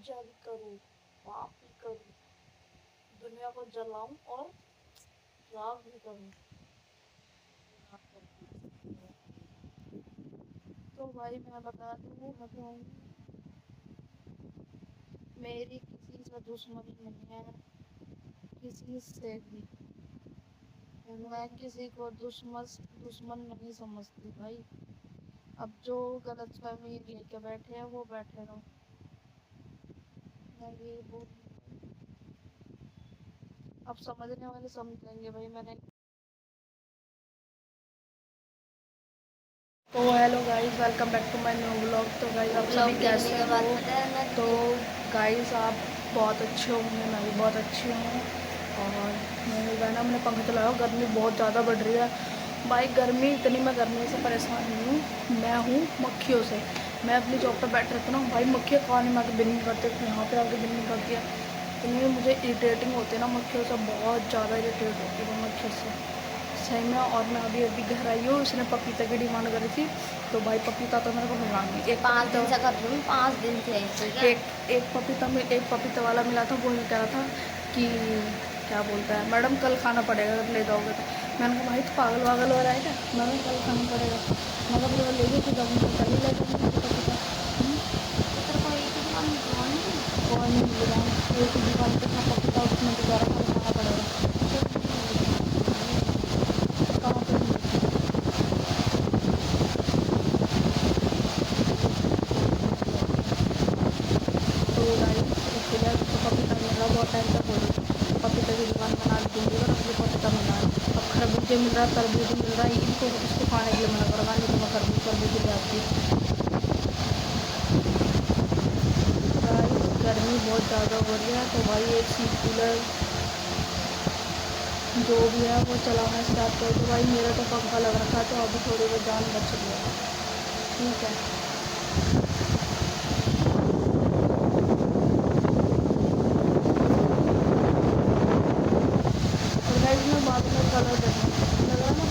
पूजा भी करूं, पाप भी करूं, दुनिया को जलाऊं और राग भी करूं। तो भाई मैं बता दूं, मतलब मेरी किसी से दुश्मनी नहीं है, किसी से भी। मैं किसी को दुश्मन नहीं समझती भाई। अब जो गलतफहमी लेके बैठे हैं वो बैठे रहो। मैं ये बोल, अब समझने वाले समझ लेंगे भाई। मैंने तो hello guys, welcome back to my new blog. तो गाइस आप सभी कैसे हो? तो गाइस आप बहुत अच्छे होंगे, मैं भी बहुत अच्छी हूँ। और मैंने गाना मैंने पंखा चलाया, गर्मी बहुत ज़्यादा बढ़ रही है भाई। गर्मी इतनी, मैं गर्मी से परेशान नहीं हूँ, मैं हूँ मक्खियों से। मैं अपनी जॉब पर बैठ रहती हूँ भाई, मक्खियाँ खाने में आके बिनिंग करते हैं, यहाँ पे आके बिनिंग करती है। इतनी मुझे इरिटेटिंग होती है ना मक्खियों से, बहुत ज़्यादा इरिटेट होती है मक्खियों से सही में। और मैं अभी अभी घर आई हूँ, उसने पपीता की डिमांड करी थी, तो भाई पपीता तो मेरे को मिला नहीं। एक 5 दिन से कर रही हूँ, 5 दिन से एक पपीता वाला मिला था, वो ये कह रहा था कि क्या बोलता है, मैडम कल खाना पड़ेगा अगर ले जाओगे तो। मैंने कहा भाई तो पागल वागल हो रहा है क्या, मैडम कल खाना पड़ेगा। मैं कहा ले लीजिए तो 10 मिनट कल ही ले जाऊँगी पपीता। कौन नहीं मिला, एक ही दुकान पे था पपीता, उसमें दोबारा कल खाना पड़ेगा। कहाँ पे मिला? तो गाड़ी इसके लिए तो पपीता मिल रहा, बहुत टाइम तक हो रही पपीता की दुकान बना दूँगी, और मुझे पपीता मिल रहा है। अब खरबूजे मिल रहा है, तरबूज मिल रहा है, इनको इसको खाने के लिए मना करूँगा, नहीं तो मैं तरबूज ले आती। गाइस गर्मी बहुत ज़्यादा हो रही है, तो भाई एक सी कूलर जो भी है वो चलाना स्टार्ट कर दो भाई। मेरा तो पंखा लग रखा है, तो अभी थोड़ी बहुत जान बच रही है, ठीक है। और गाइस मैं बाद में कलर देखूँ लग रहा ना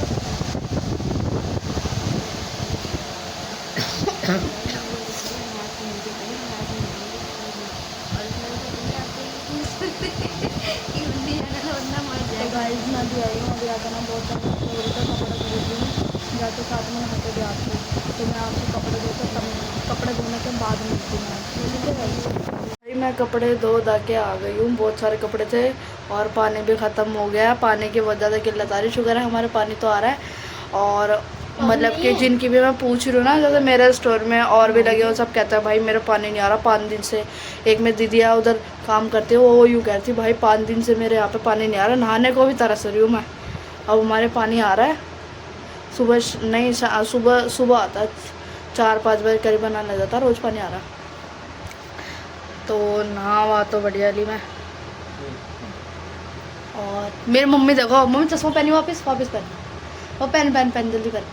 तो गाइस मैं भी आई हूँ, अभी आकर ना बहुत ज़्यादा हो रही था, कपड़े खरीद रही हूँ, या तो साथ में यहाँ पे भी आती हूँ। तो मैं आपसे कपड़े धोकर तब कपड़े धोने के बाद मिलती हूँ, ठीक है भाई। मैं कपड़े धो धा के आ गई हूँ, बहुत सारे कपड़े थे और पानी भी ख़त्म हो गया है। पानी की वजह से किल्लत आ रही, शुक्र है हमारे पानी तो आ रहा है। और मतलब कि जिनकी भी मैं पूछ रही हूँ ना, जैसे मेरे स्टोर में और भी लगे हो, सब कहते हैं भाई मेरा पानी नहीं आ रहा 5 दिन से। एक में दीदी है उधर काम करती है, वो यूँ कहती भाई 5 दिन से मेरे यहाँ पे पानी नहीं आ रहा, नहाने को भी तरस रही हूँ मैं। अब हमारे पानी आ रहा है, सुबह नहीं सुबह सुबह आता है, 4-5 बजे करीबन आने जाता है, रोज़ पानी आ रहा। तो नहा वहा तो बढ़िया ली मैं। और मेरी मम्मी देखो, मम्मी चश्मा पहनी, वापस वापस पहन, वो पहन पहन पहन जल्दी पहन।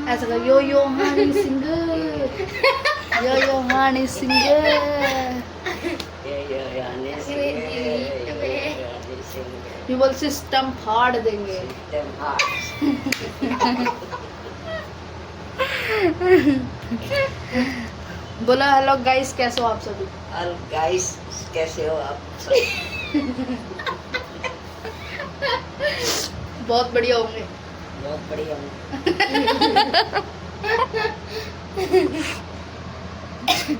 ऐसा कर, यो यो हानी सिंह, यो हानी सिंह, ये बोल सिस्टम फाड़ देंगे। बोला हेलो गाइस कैसे हो आप सभी? हेलो गाइस कैसे हो आप? बहुत बढ़िया होंगे, बहुत बढ़िया हूँ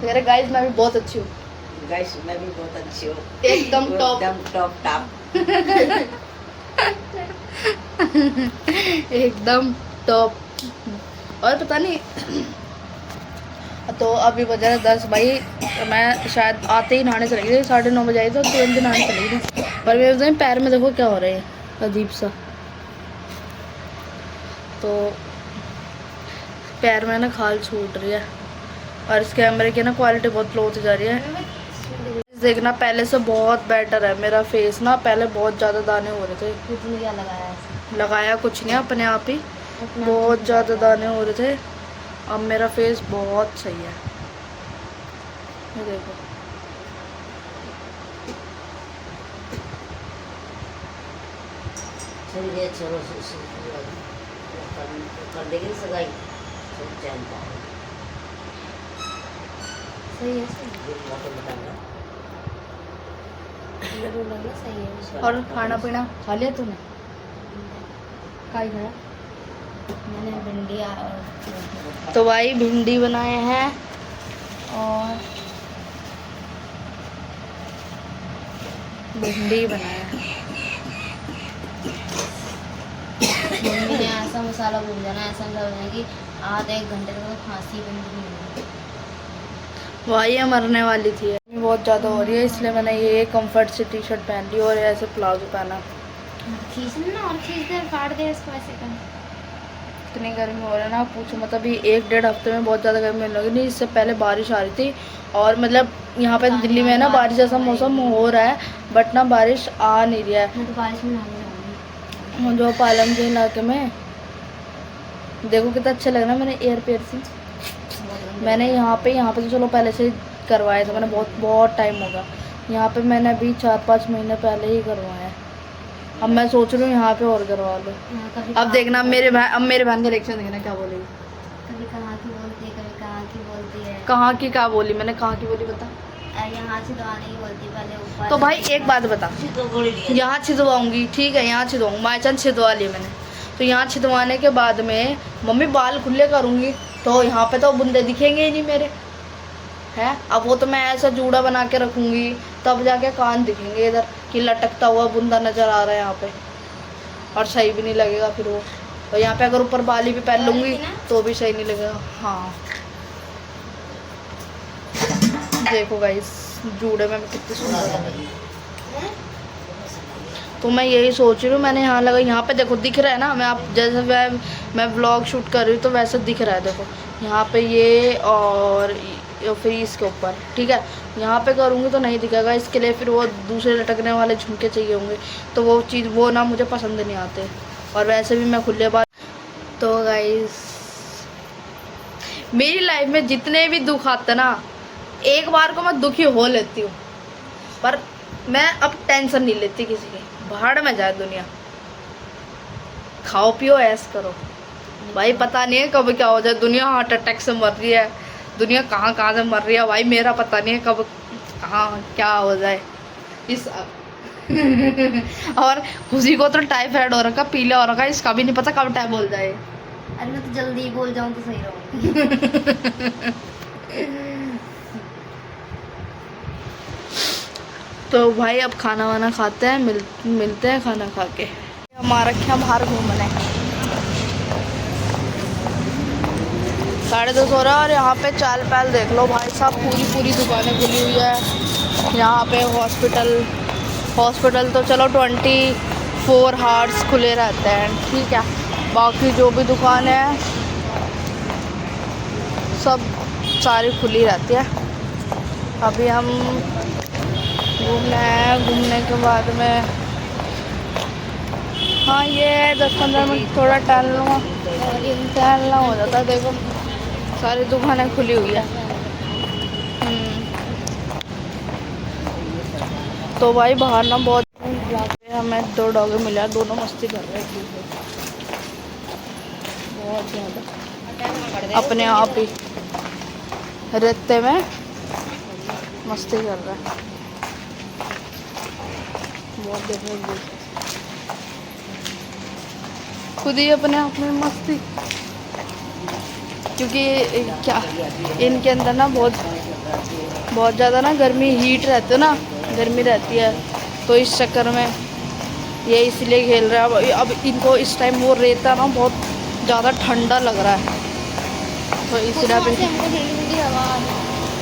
मेरे गाइस मैं भी बहुत अच्छी हूँ। गाइस मैं भी बहुत अच्छी हूँ, एकदम टॉप, एकदम टॉप एकदम टॉप। और पता नहीं तो अभी बजा 10 भाई, मैं शायद आते ही नहाने चली गई, 9:30 बजे आई तो तुरंत नहाने चली गई। पर मेरे पैर में देखो क्या हो रहा है अजीब सा, तो पैर में ना खाल छूट रही है। और इस कैमरे की ना क्वालिटी बहुत लो होती जा रही है। देखना पहले से बहुत बेटर है मेरा फेस ना, पहले बहुत ज़्यादा दाने हो रहे थे। कितने क्या लगाया है? लगाया कुछ नहीं, अपने आप ही बहुत ज़्यादा दाने हो रहे थे। अब मेरा फेस बहुत सही है, ये देखो। चलिए चलो कर देंगे सगाई, सब चैन सही है, सही है। ये तो लग रहा सही है। और खाना पीना खा लिया तूने? क्या खाया? मैंने भिंडी और तो भाई भिंडी बनाए हैं और भिंडी बनाया है। मम्मी ने ऐसा मसाला भून जाना, ऐसा मसाला भूना कि आधे एक घंटे तक तो खांसी बंद नहीं होगी। भाई ये मरने वाली थी। गर्मी बहुत ज़्यादा हो रही है इसलिए मैंने ये कंफर्ट से टी शर्ट पहन ली और ऐसे प्लाजो पहना। खींचना ना, और खींच दे, काट दे इसको ऐसे कर। इतनी गर्मी हो रही है ना पूछो, मतलब ये 1-1.5 हफ्ते में बहुत ज़्यादा गर्मी होने लगी। नहीं, इससे पहले बारिश आ रही थी और मतलब यहाँ पे दिल्ली में ना बारिश जैसा मौसम हो रहा है, बट ना बारिश आ नहीं रहा है। मैं तो बारिश में नहाने जाऊंगी। जो पालम के इलाके में देखो कितना अच्छा लग रहा है। मैंने एयर piercing मैंने यहाँ पे तो चलो पहले से ही करवाया था, मैंने बहुत टाइम होगा। यहाँ पे मैंने अभी 4-5 महीने पहले ही करवाया है। अब मैं सोच रही हूँ यहाँ पे और करवा लो। अब देखना अब मेरे बहन का रिएक्शन देखना क्या बोलेगी। कभी कहाँ की बोलती है, कभी कहाँ की बोलती है। कहाँ की क्या बोली? मैंने कहाँ की बोली बता? यहाँ से दवाने की बोलती, पहले ऊपर। तो भाई एक बात बता, तो गोली लिया। यहाँ छिदवाऊंगी, ठीक है, यहाँ छिदवाऊंगी, बाई चांस छिदवा लिया मैंने, तो यहाँ छिदवाने के बाद में मम्मी बाल खुले करूँगी तो यहाँ पे तो बुंदे दिखेंगे ही नहीं मेरे, है। अब वो तो मैं ऐसा जूड़ा बना के रखूँगी तब जाके कान दिखेंगे इधर कि लटकता हुआ बुंदा नज़र आ रहा है यहाँ पे, और सही भी नहीं लगेगा फिर वो। और यहाँ पे अगर ऊपर बाली भी पहन लूँगी तो भी सही नहीं लगेगा। हाँ देखो गाइस जूड़े में कितनी सुंदर है। तो मैं यही सोच रही हूँ, मैंने यहाँ लगा, यहाँ पे देखो दिख रहा है ना, मैं आप जैसे मैं व्लॉग शूट कर रही हूँ तो वैसे दिख रहा है। देखो यहाँ पे ये और फिर इसके ऊपर, ठीक है। यहाँ पे करूँगी तो नहीं दिखेगा, इसके लिए फिर वो दूसरे लटकने वाले झुमके चाहिए होंगे, तो वो चीज़ वो ना मुझे पसंद नहीं आते। और वैसे भी मैं खुले बाल। तो गाइस मेरी लाइफ में जितने भी दुख आते ना, एक बार को मैं दुखी हो लेती हूँ, पर मैं अब टेंशन नहीं लेती किसी की। भाड़ में जाए दुनिया, खाओ पियो ऐश करो भाई, पता नहीं है कब क्या हो जाए। दुनिया हार्ट अटैक से मर रही है, दुनिया कहाँ कहाँ से मर रही है भाई, मेरा पता नहीं है कब कहाँ क्या हो जाए इस और खुशी को तो टाइफाइड हो रखा, पीला हो रखा, इसका भी नहीं पता कब टाइम बोल जाए। अरे मैं तो जल्दी बोल जाऊँ तो सही रहूँगी। तो भाई अब खाना वाना खाते हैं, मिलते हैं खाना खा के। हमारा क्या बाहर घूमने 2:30 हो रहा है और यहाँ पे चाल पहल देख लो भाई साहब, पूरी दुकानें खुली हुई है यहाँ पे। हॉस्पिटल तो चलो 24 आवर्स खुले रहते हैं, ठीक है। बाकी जो भी दुकान है सब सारी खुली रहती है। अभी हम घूमने के बाद में, हाँ ये 10-15 मिनट थोड़ा टहलना हो जाता है। देखो सारी दुकानें खुली हुई है। तो भाई बाहर ना बहुत हमें 2 डॉग मिला, दोनों मस्ती कर रहे हैं बहुत ज़्यादा, अपने आप ही रेते में मस्ती कर रहा है बहुत देर खुद ही अपने आप में मस्ती, क्योंकि क्या इनके अंदर ना बहुत ज़्यादा ना हीट रहती है ना, गर्मी रहती है, तो इस चक्कर में ये इसलिए खेल रहा है। अब इनको इस टाइम वो रेता ना बहुत ज़्यादा ठंडा लग रहा है, तो इसलिए अभी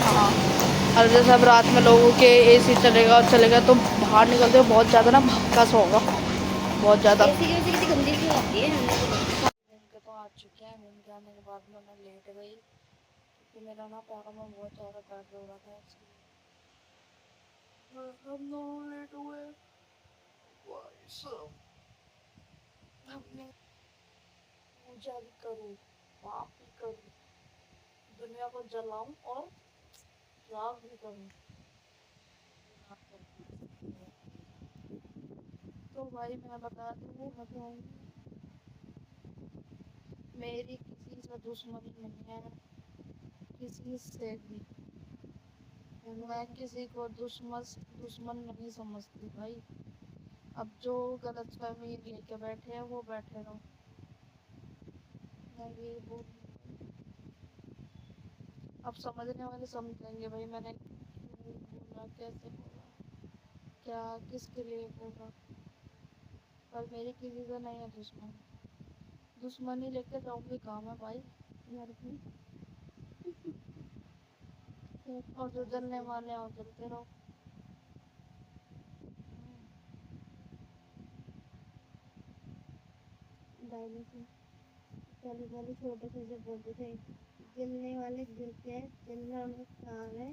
हाँ। और जैसे अब रात में लोगों के एसी चलेगा तो बाहर निकलते हुए बहुत ज़्यादा ना भक्का सा होगा, बहुत ज़्यादा। तो आ चुके हैं, घूम के आने के बाद में मैं लेट गई क्योंकि मेरा ना पैरों में बहुत ज़्यादा दर्द हो रहा था, इसलिए हम लोग लेट हुए। अपने पूजा भी करूँ, पाप भी करूँ, दुनिया को जलाऊं और राग भी करूँ। तो भाई मैं बता दूँ, मतलब मेरी किसी से दुश्मनी नहीं है, किसी से भी। मैं किसी को दुश्मन नहीं समझती भाई। अब जो गलतफहमी लेके बैठे हैं वो बैठे रहो। मैं ये बोल, अब समझने वाले समझेंगे भाई मैंने क्यों बोला, कैसे बोला, क्या किसके लिए बोला। पर मेरी किसी से नहीं है दुश्मनी लेके जाऊंगी काम है भाई घर की। और जो जलने वाले हैं वो जलते रहो। दादी से पहले पहले छोटे से जब बोलते थे जलने वाले जलते हैं, जलना उनका काम है।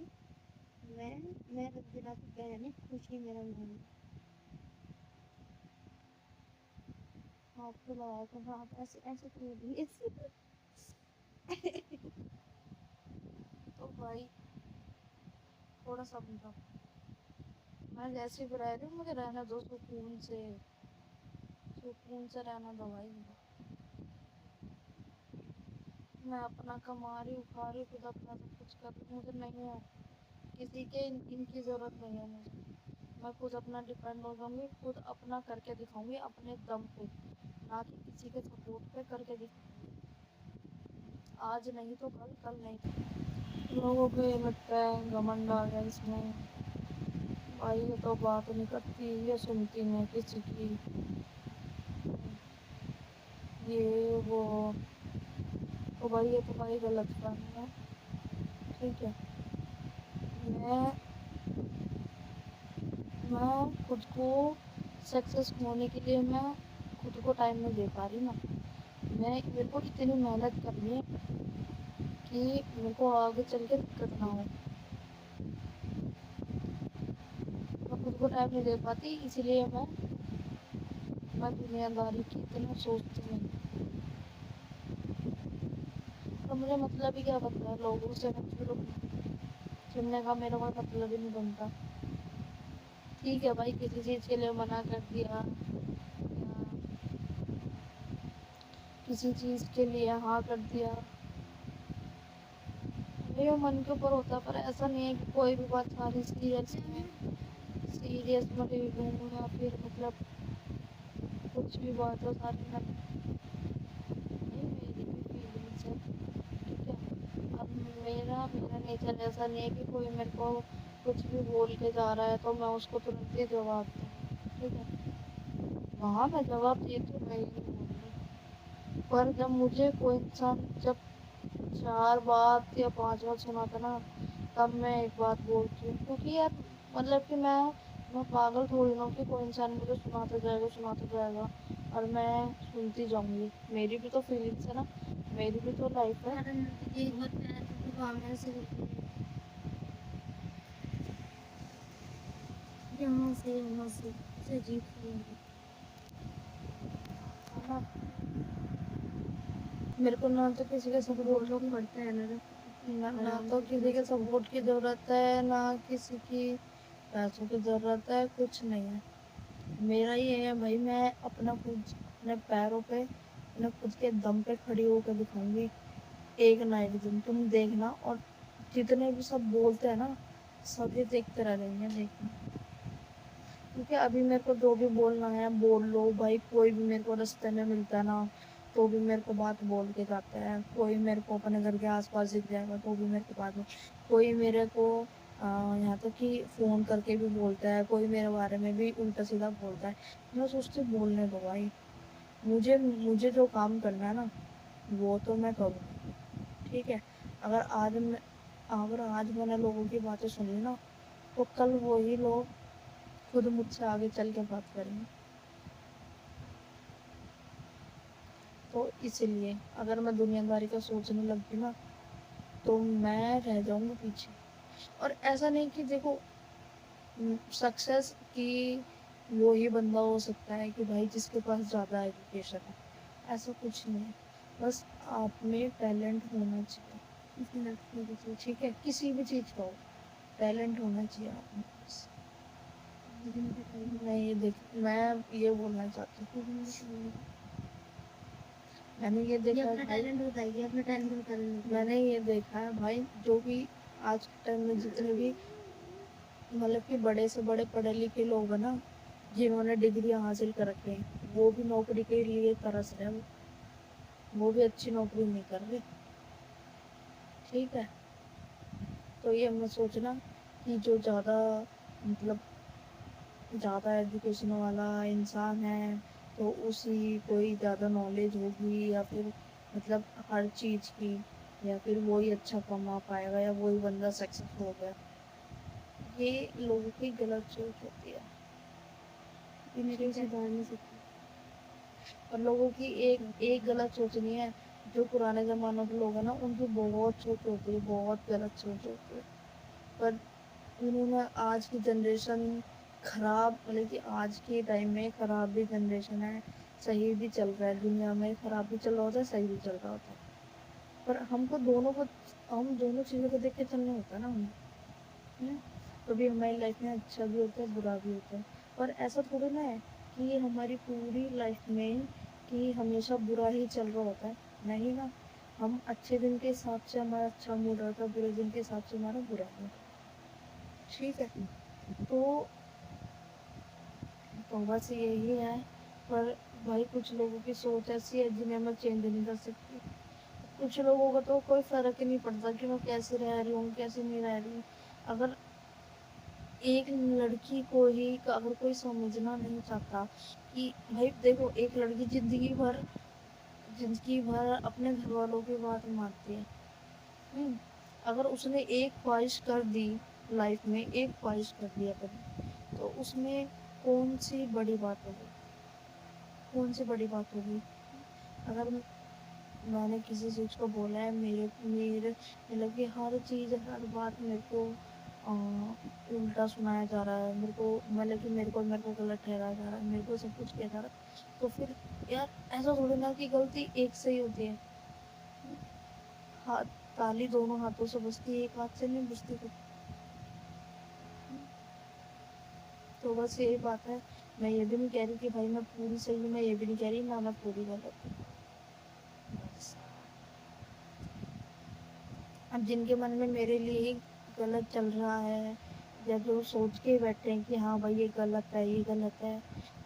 मैं रब दिला के कहने खुशी मेरा मन। आपको लगाया तो हाँ ऐसे ऐसे क्यों भी ऐसे। तो भाई थोड़ा समझो, मैं जैसी भी रह रही हूँ मुझे रहना दो सुकून से रहना दो भाई मुझे। मैं अपना कमा रही हूँ, खा रही हूँ, खुद अपना सब कुछ कर रही हूँ। मुझे नहीं है किसी के इनकी जरूरत नहीं है मुझे। मैं खुद अपना डिपेंड हो जाऊंगी, खुद अपना करके दिखाऊंगी अपने दम पे, ना कि किसी के सपोर्ट पे करके दिखाऊंगी। आज नहीं तो कल, कल नहीं तो। लोगों को ये लगता है घमंड आ गया इसमें, भाई ये तो बात नहीं करती, ये सुनती नहीं किसी की, ये वो। तो भाई ये तो भाई गलत फहमी है। ठीक है, मैं मैं खुद को सक्सेस होने के लिए मैं खुद को टाइम नहीं दे पा रही ना। मेरे को इतनी मेहनत करनी है कि मेरे को आगे चल के दिक्कत ना हो। मैं खुद को टाइम नहीं दे पाती, इसीलिए मैं दुनियादारी की इतना सोचती नहीं। तो मुझे मतलब ही क्या बनता है लोगों से सुनने का, मेरा कोई मतलब ही नहीं बनता। ठीक है भाई, किसी चीज़ के लिए मना कर दिया या किसी चीज़ के लिए हाँ कर दिया, मेरे मन के ऊपर होता है। पर ऐसा नहीं है कि कोई भी बात सारी सीरियस में ले लूँ या फिर मतलब कुछ भी बात हो सारी मैं, ये मेरी भी फीलिंग्स है। ठीक है, अब मेरा मेरा नेचर ऐसा नहीं है कि कोई मेरे को कुछ भी बोल के जा रहा है तो मैं उसको तुरंत ही जवाब दूँ। ठीक है, हाँ मैं जवाब देती हूँ, मैं ये नहीं बोल रही। पर जब मुझे कोई इंसान जब 4 बात या 5 बात सुनाता ना, तब मैं एक बात बोलती हूँ। क्योंकि यार मतलब कि मैं पागल थोड़ी ना हूँ कि कोई इंसान मुझे सुनाता जाएगा और मैं सुनती जाऊंगी। मेरी भी तो फीलिंग्स है ना, मेरी भी तो लाइफ है। एक बार प्यार की भावना से यहाँ से वहाँ से उसे अजीब फीलिंग है ना। मेरे को ना तो किसी का सपोर्ट लोग पढ़ते हैं ना तो किसी के सपोर्ट की जरूरत है, ना किसी की पैसों की जरूरत है, कुछ नहीं है। मेरा ये है भाई, मैं अपना खुद अपने पैरों पे अपने खुद के दम पे खड़ी होकर दिखाऊंगी एक ना एक दिन, तुम देखना। और जितने भी सब बोलते हैं ना, सभी देखते रह जाएंगे, देखना। क्योंकि अभी मेरे को जो भी बोलना है बोल लो भाई। कोई भी मेरे को रास्ते में मिलता है ना, तो भी मेरे को बात बोल के जाता है। कोई मेरे को अपने घर के आसपास दिख जाएगा तो भी मेरे को बात कोई मेरे को यहाँ तक कि फोन करके भी बोलता है, कोई मेरे बारे में भी उल्टा सीधा बोलता है। मैं सोचती हूँ बोलने दो भाई, मुझे मुझे जो काम करना है ना वो तो मैं करूँ। ठीक है, अगर आज मैंने लोगों की बातें सुनी ना, तो कल वही लोग खुद मुझसे आगे चल के बात करेंगे। तो इसलिए अगर मैं दुनियादारी का सोचने लगी ना, तो मैं रह जाऊंगी पीछे। और ऐसा नहीं कि देखो, सक्सेस की वो ही बंदा हो सकता है कि भाई जिसके पास ज़्यादा एजुकेशन है, ऐसा कुछ नहीं है। बस आप में टैलेंट होना चाहिए। ठीक है, किसी भी चीज़ का हो, टैलेंट होना चाहिए आप में बस। मैं ये बोलना चाहती हूँ, मैंने ये देखा है भाई, मैंने ये देखा है भाई, जो भी आज के टाइम में जितने भी मतलब कि बड़े से बड़े पढ़े लिखे लोग हैं ना, जिन्होंने डिग्री हासिल कर रखी है, वो भी नौकरी के लिए तरस रहे हैं, वो भी अच्छी नौकरी नहीं कर रहे। ठीक है, तो ये मैं सोचना कि जो ज़्यादा मतलब ज़्यादा एजुकेशन वाला इंसान है, तो उसी कोई ज़्यादा नॉलेज होगी, या फिर मतलब हर चीज़ की, या फिर वही अच्छा कमा पाएगा, या वही बंदा सक्सेस हो गया। ये लोगों की गलत सोच होती है। मेरे ठीक है, सुधार नहीं सकती। और लोगों की एक एक गलत सोच नहीं है। जो पुराने जमानों के लोग हैं ना, उनकी बहुत सोच होती है, बहुत गलत सोच होती है। पर उन्होंने आज की जनरेशन खराब, मतलब कि आज के टाइम में खराब भी जनरेशन है, सही भी चल रहा है दुनिया में, खराब भी चल रहा होता है, सही भी चल रहा होता है। पर हमको दोनों को, हम दोनों चीज़ों को देख के चलना होता है ना हमें, है? कभी हमारी लाइफ में अच्छा भी होता है, बुरा भी होता है। पर ऐसा थोड़ी ना है कि हमारी पूरी लाइफ में कि हमेशा बुरा ही चल रहा होता है। नहीं ना, हम अच्छे दिन के हिसाब से हमारा अच्छा मूड रहता है, बुरे दिन के हिसाब से हमारा बुरा मूड। ठीक है, तो बस यही है। पर भाई कुछ लोगों की सोच ऐसी है जिन्हें मैं चेंज नहीं कर सकती। कुछ लोगों को तो कोई फर्क ही नहीं पड़ता कि मैं कैसे रह रही हूँ, कैसे नहीं रह रही हूँ। अगर एक लड़की को ही अगर कोई समझना नहीं चाहता कि भाई देखो, एक लड़की जिंदगी भर अपने घर वालों की बात मानती है। हम्म, अगर उसने एक ख्वाहिश कर दी लाइफ में, एक ख्वाहिश कर दी अपनी, तो उसमें कौन सी बड़ी बात होगी, कौन सी बड़ी बात होगी। अगर मैंने किसी चीज को बोला है, मेरे मेरे मतलब कि हर चीज हर बात मेरे को उल्टा सुनाया जा रहा है, मेरे को मतलब कि मेरे को गलत ठहराया जा रहा है, मेरे को सब कुछ किया जा रहा है, तो फिर यार ऐसा थोड़ी ना कि गलती एक से ही होती है। हाथ, ताली दोनों हाथों से बजती है, एक हाथ से नहीं बजती। तो बस यही बात है। मैं ये भी नहीं कह रही कि भाई मैं पूरी सही हूँ, मैं ये भी नहीं कह रही ना मैं पूरी गलत हूँ। बस अब जिनके मन में मेरे लिए ही गलत चल रहा है, या जो सोच के बैठे हैं कि हाँ भाई ये गलत है, ये गलत है,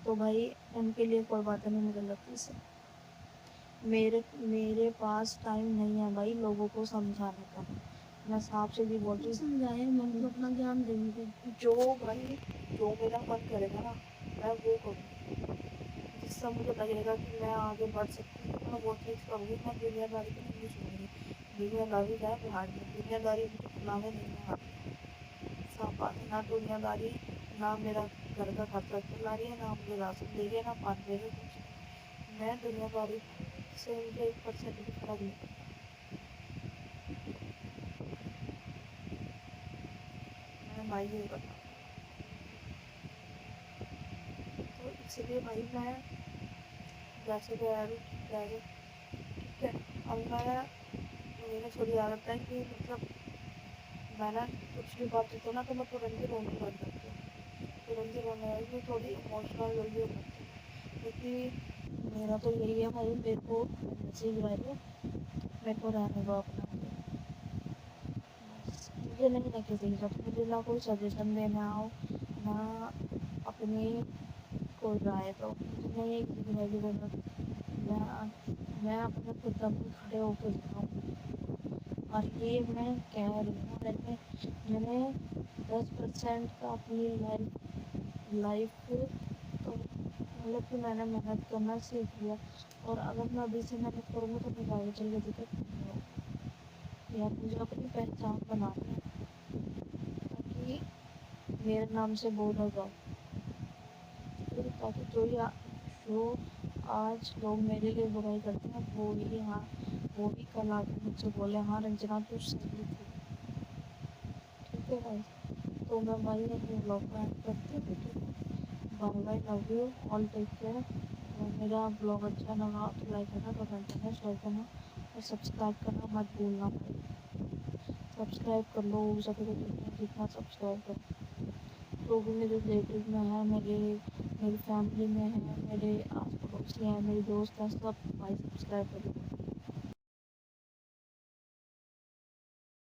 तो भाई उनके लिए कोई बात नहीं, मैं गलती से मेरे मेरे पास टाइम नहीं है भाई लोगों को समझाने का। मैं साफ से भी बोल रही हूँ, समझाए, मन को अपना ज्ञान देंगे। जो भाई जो मेरा मन करेगा ना, मैं वो करूँगी। जिससे मुझे लगेगा कि मैं आगे बढ़ सकती हूँ, मैं वो चीज़ करूँगी। मैं दुनियादारी की नहीं सुनूंगी। दुनियादारी जाए बाहर में, दुनियादारी मुझे बुलाने नहीं है आगे। साफ बात है, ना दुनियादारी, ना मेरा घर का खर्चा चला रही है, ना मुझे राशन दे रही है, ना पानी दे रही है, कुछ नहीं। मैं दुनियादारी से मुझे 1% भी फर्क नहीं पड़ता। मैं भाई ये करना, तो इसलिए भाई मैं जैसे रह रही हूँ, रह रही हूँ। ठीक है, अब मैं, मेरी थोड़ी आदत है कि मतलब मैं ना कुछ भी बात होती है ना, तो मैं तुरंत ही रोने लग जाती हूँ। तुरंत ही रोने लगी, मैं थोड़ी इमोशनल जल्दी हो जाती हूँ, क्योंकि मेरा तो यही है भाई, मेरे को मैसेज आए, मेरे को रहने दो अपना। बस मुझे नहीं है किसी की तरफ, मुझे ना कोई सजेशन देने आओ, ना अपनी कोई राय दो, मुझे नहीं है किसी की राय की जरूरत। मैं अपने खुद दम पे खड़े होकर दिखाऊँ। और ये मैं कह रही हूँ, मैंने 10% का अपनी लाइफ तो मतलब कि मैंने मेहनत करना सीख लिया। और अगर मैं अभी से मेहनत करूँगी तो मुझे आगे चल के दिक्कत नहीं होगी। यार मुझे अपनी पहचान बनानी है, ताकि मेरे नाम से बोला जाए, ताकि जो आज लोग मेरे लिए बुराई करते हैं, वो भी कल आके मुझसे बोले हाँ रंजना तू सही थी। ठीक है भाई, तो मैं भाई अपने ब्लॉग में ऐड करती हूँ। ठीक है, bye bye, love you all, take care. और मेरा ब्लॉग अच्छा लगा तो लाइक करना, कमेंट करना, शेयर करना और सब्सक्राइब करना मत भूलना भाई। सब्सक्राइब कर लो, हो सके तो जितना सब्सक्राइब करो। लोग मेरे रिलेटिव में है, मेरी फैमिली में है, मेरे आस पड़ोसी हैं, मेरे दोस्त हैं, सब भाई सब्सक्राइब करो।